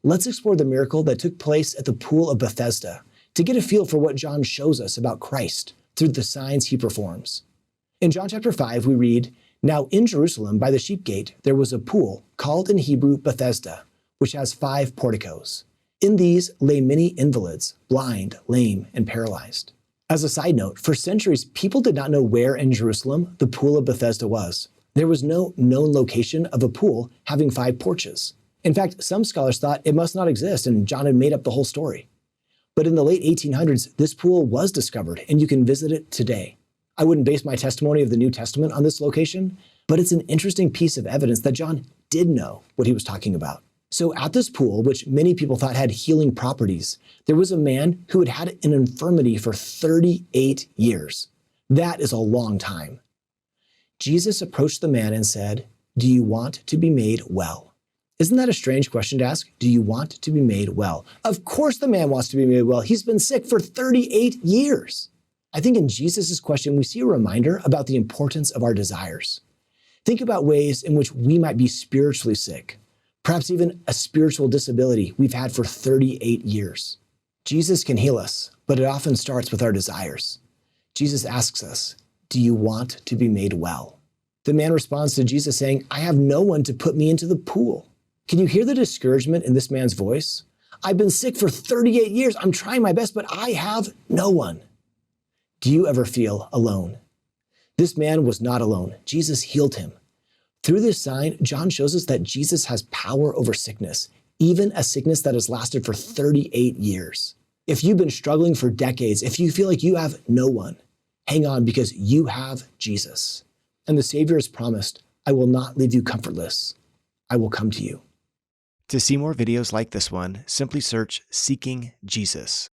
let's explore the miracle that took place at the pool of Bethesda to get a feel for what John shows us about Christ through the signs he performs. In John chapter 5, we read, "Now in Jerusalem by the sheep gate there was a pool called in Hebrew Bethesda, which has 5 porticos. In these lay many invalids, blind, lame, and paralyzed." As a side note, for centuries, people did not know where in Jerusalem the pool of Bethesda was. There was no known location of a pool having 5 porches. In fact, some scholars thought it must not exist and John had made up the whole story. But in the late 1800s, this pool was discovered and you can visit it today. I wouldn't base my testimony of the New Testament on this location, but it's an interesting piece of evidence that John did know what he was talking about. So at this pool, which many people thought had healing properties, there was a man who had had an infirmity for 38 years. That is a long time. Jesus approached the man and said, "Do you want to be made well?" Isn't that a strange question to ask? Do you want to be made well? Of course the man wants to be made well. He's been sick for 38 years. I think in Jesus' question, we see a reminder about the importance of our desires. Think about ways in which we might be spiritually sick, perhaps even a spiritual disability we've had for 38 years. Jesus can heal us, but it often starts with our desires. Jesus asks us, "Do you want to be made well?" The man responds to Jesus saying, "I have no one to put me into the pool." Can you hear the discouragement in this man's voice? I've been sick for 38 years. I'm trying my best, but I have no one. Do you ever feel alone? This man was not alone. Jesus healed him. Through this sign, John shows us that Jesus has power over sickness, even a sickness that has lasted for 38 years. If you've been struggling for decades, if you feel like you have no one, hang on because you have Jesus. And the Savior has promised, "I will not leave you comfortless. I will come to you." To see more videos like this one, simply search Seeking Jesus.